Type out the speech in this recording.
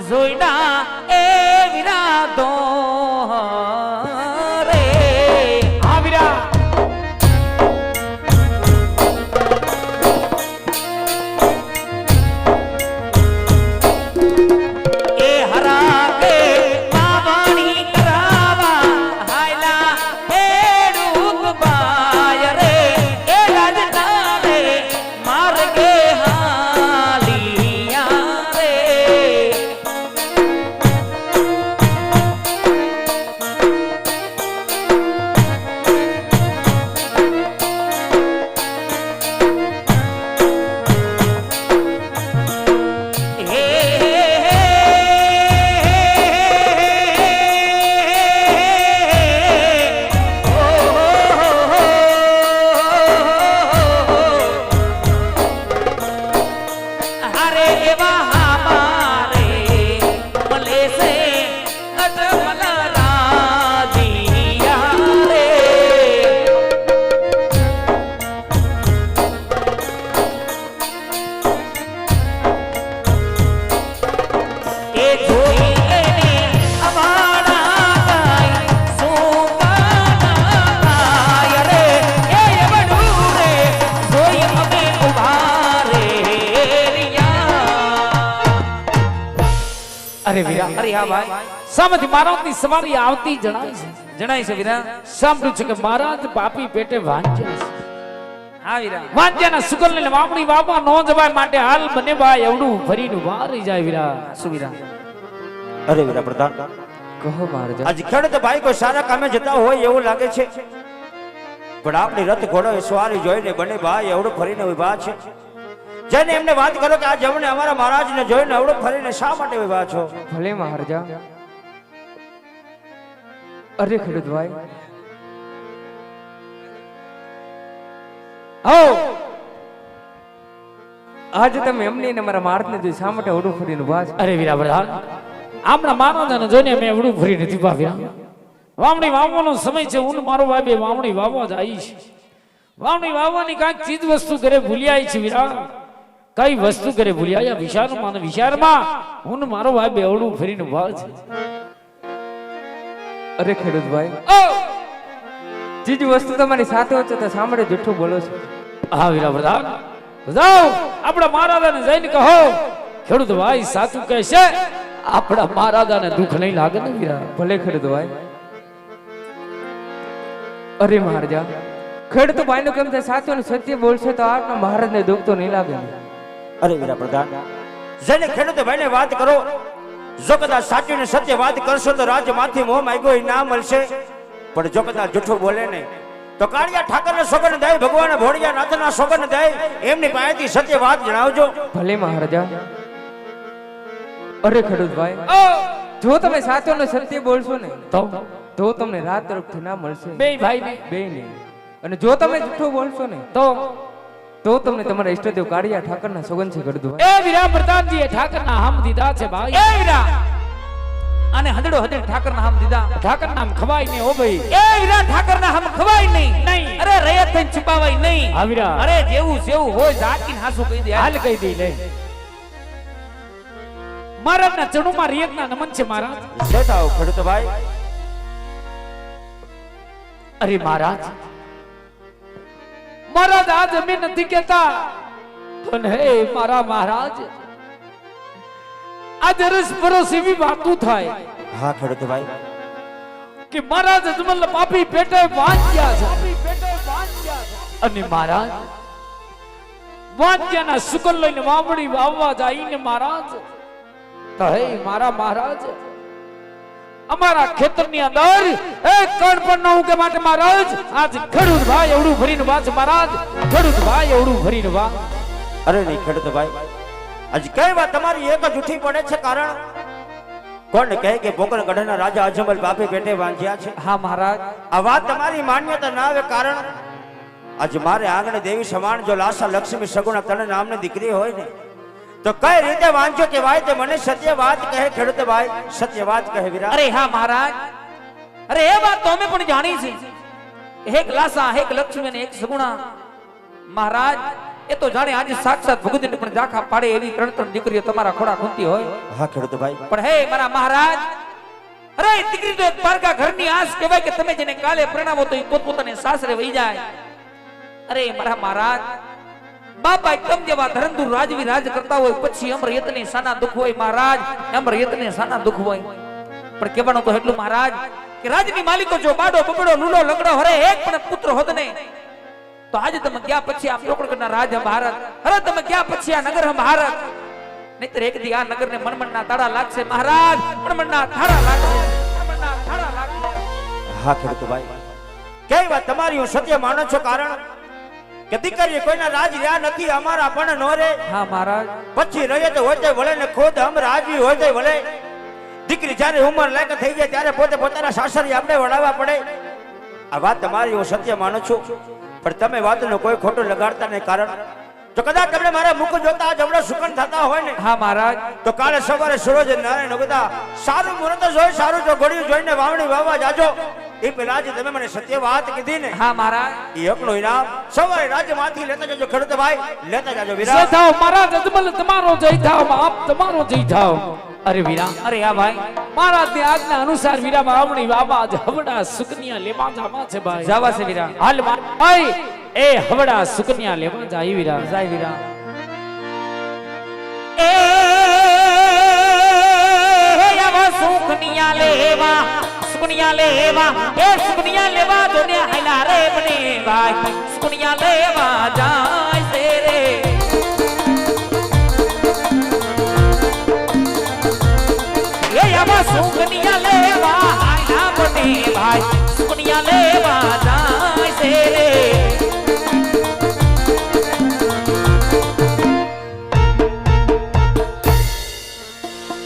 જોઈના એ વિરાતો રે હા વીરા એ હરા કે માવણી કરાવા હાયલા હેડુક બાય રે એ રાજના રે માર્ગે હાલિયા રે અરે વીરા અરે હા ભાઈ સામેથી મહારાજની સવારી આવતી જણાય છે જણાય છે વીરા સાંભળ્યું છે કે મહારાજ પાપી પેટે વાંચ્યા છે હા વીરા વાંચ્યાના સુગલ ને વામણી વાવવા નો જવાય માટે હાલ બને ભાઈ એવડું ફરીનું વારી જાય વીરા શું વીરા અરે વીરા પ્રધાન કહો મહારાજ આજ ખેડૂત ભાઈ કોઈ સારા કામે જતા હોય એવું લાગે છે પણ આપણી રથ ઘોડો સવારી જોઈને બને ભાઈ એવડું ફરીને ઉભા છે જેને એમને વાત કરો કે આજ અમને અમારા મહારાજને જોઈને એવડું ફરીને શા માટે ઉભા છો ભલે મહારાજા અરે ખેડૂતભાઈ હો આજ તમે એમની ને મારા માર્ગને જોઈ શા માટે ઓડું ફરીને ઉભા છો? અરે વીરા પ્રધાન આપણા મહારાજાને જોઈને મેં એવડું ફરી નથી ભાવ્યા વામણી વાવવાનો સમય છે હું મારો ભાઈ વામણી વાવવા જ આવી છે વામણી વાવવાની કાંઈક ચીજ વસ્તુ ઘરે ભૂલ્યા છે વીરા કઈ વસ્તુ કરે ભૂલ્યા વિચારમાં ને વિચારમાં હું મારો ભાઈ બેવડું ફરીને ઉભા છે અરે ખેડૂતભાઈ ચીજ વસ્તુ તમારી સાથે હોય તો સાંભળે જૂઠું બોલો છો હા વીરા પ્રધાન જાઓ આપણા મહારાજાને જઈને કહો ખેડૂત ભાઈ સાચું કહેશે આપણા મહારાજાને દુઃખ નહીં લાગે ને વીરા ભલે ખેડૂતભાઈ અરે મહારાજા ખેડૂત ભાઈ નું કેમ થાય સાચું અને સત્ય બોલશે તો આપના મહારાજને દુઃખ તો નહીં લાગે ને? અરે વીરા પ્રધાન જેને ખેડૂત ભાઈને વાત કરો જો કદાચ સાચી ને સત્ય વાત કરશો તો રાજમાંથી મોહ માંગ્યો એ ના મળશે પણ જો કદાચ જૂઠું બોલે ને તો કાળિયા ઠાકરને સોગન દે ભગવાન ભોળિયા નાથના સોગન દે એમની પાસેથી સત્ય વાત જણાવજો ભલે મહારાજા અરે ખેડૂતભાઈ જો તમે સાચો ને સત્ય બોલશો ને તો તમને રાત તરફથી ના મળશે બે ભાઈ બે નહીં અને જો તમે જૂઠું બોલશો ને તો તમને તમારા ઈષ્ટદેવ કાળિયા ઠાકરના સોગન છે ખેડૂતભાઈ એ વીરા પ્રધાનજી એ ઠાકરના હામ દીધા છે ભાઈ એ વીરા અને હંડડો હંડડ ઠાકર ના હમ દીધા ઠાકર નામ ખવાય નહીં હો ભાઈ એ વીરા ઠાકર ના હમ ખવાય નહીં નહીં. અરે રયત થઈને છુપાવાય નહીં હા વીરા અરે જેવું સેવું હોય જાકીને હાસુ કહી દે હાલ કહી દઈ લે મહારાજના ચરણોમાં રિયતના નમન છે મહારાજ બેઠા હો ખેડૂત ભાઈ અરે મહારાજ મહારાજ આજ અમે નથી કહેતા પણ હે મારા મહારાજ આજ રસ પરસ એવી વાતો થાય હા ખેડૂત ભાઈ કે મહારાજ અજમલ પાપી પેટે વાંચ્યા છે અને મહારાજ વાંચ્યાના શુકલ લઈને વાવડી વાવવા જાય મહારાજ તો હે મારા મહારાજ અમારા ખેતરની અંદર એક કણ પણ ન ઉગે માટે મહારાજ આજ ખેડૂત ભાઈ એવડું ભરીને વાંચ મહારાજ ખેડૂત ભાઈ એવડું ભરીને વાંચ અરે નહીં ખેડૂત ભાઈ આજ કઈ વાત તમારી એક જ ઉઠી પડે છે કારણ કોણ કહે કે પોકરણ ગઢના રાજા અજમલ બાપે પેટે વાંચ્યા છે હા મહારાજ આ વાત તમારી માન્યતા ના આવે કારણ આજે મારે આંગણે દેવી સમાન જો લાસા લક્ષ્મી સગુણા તને નામની દીકરી હોય ને તો કઈ રીતે વાંચો કે ભાઈ તે મને સત્ય વાત કહે ખેડૂત ભાઈ સત્ય વાત કહે વીરા અરે હા મહારાજ અરે એ વાત તો અમે પણ જાણી છે એક લાસા એક લક્ષ્મી અને એક સગુણા મહારાજ એ તો જાણે આજે સાક્ષાત ભગવતીને પણ ઝાંખા પાડે એવી ત્રણ ત્રણ દીકરીઓ તમારા ખોડા ખૂંદતી હોય. હા ખેડૂત ભાઈ, પણ હે મારા મહારાજ, અરે દીકરી તો એક પારકા ઘરની આસ કહેવાય કે તમે જેને કાલે પ્રણામો તો એ પોતપોતાને સાસરે વહી જાય. અરે મારા મહારાજ, બાપા કમ જેવા ધરંધુર રાજવી રાજ કરતા હોય પછી અમર યતને સાના દુખ હોય મહારાજ, અમર યતને સાના દુખ હોય. પણ કહેવાનું તો એટલું મહારાજ કે રાજની માલિકો જો બાડો બબડો લૂલો લંગડો હરે એક પણ પુત્ર હોત ને તો આજે તમે ગયા પછી આ ચોકડના રાજ ભારત, અરે તમે ગયા પછી આ નગર ભારત, નહીતર એક દી આ નગરને મણમણના તાળા લાગશે મહારાજ, મણમણના તાળા લાગશે, મણમણના તાળા લાગશે. હા ખેડૂત ભાઈ, કઈ વાત તમારી હું સત્ય માનું છું, કારણ કે દીકરી કોઈના રાજ રહ્યા નથી, અમારા પણ નો રે. હા મહારાજ, પછી રહે તો હોય તો ભલે ને ખુદ હમ રાજવી હોય તો ભલે. દીકરી જ્યારે ઉંમર લાયક થઈ જાય ત્યારે પોતે પોતાના સાસરી આપણે વડાવવા પડે. આ વાત તમારી હું સત્ય માનું છું, પણ તમે વાતનો કોઈ ખોટું લગાડતા નહીં, કારણ જો કદાચ તમને મારા મુખ જોતા જમણા સુકન થતા હોય ને, હા મહારાજ, તો કાલે સવારે સૂરજ નારાયણ ઉગતા સારું મુહૂર્ત જોઈ, સારું જો ઘોડિયું જોઈને વાવણી વાવવા જાજો. એ પેલા જે તમે મને સત્ય વાત કીધી ને, હા મહારાજ, એ એકલો ઇનામ સવારે રાજ્યમાંથી લેતા જજો ખેડૂત ભાઈ, લેતા જાજો જય વિરાજ. થાવ મહારાજ, અજમલ તમારો જય થાવ, આપ તમારો જય થાવ. અરે વીરા, અરે હા ભાઈ, મહારાજની આજ્ઞા અનુસાર વીરા વાવણી વાવા જ હવડા સુકન્યા લેવા જાવા છે ભાઈ. જવા છે વીરા, હાલ ભાઈ એ હવડા સુકન્યા લેવા જાય વીરા. જાય વીરા. એ આવા સુખનિયા લેવા, સુખનિયા લેવા, એ સુખનિયા લેવા જોને હાલા રે બને ભાઈ, સુખનિયા લેવા જાય છે રે. એ આવા સુખનિયા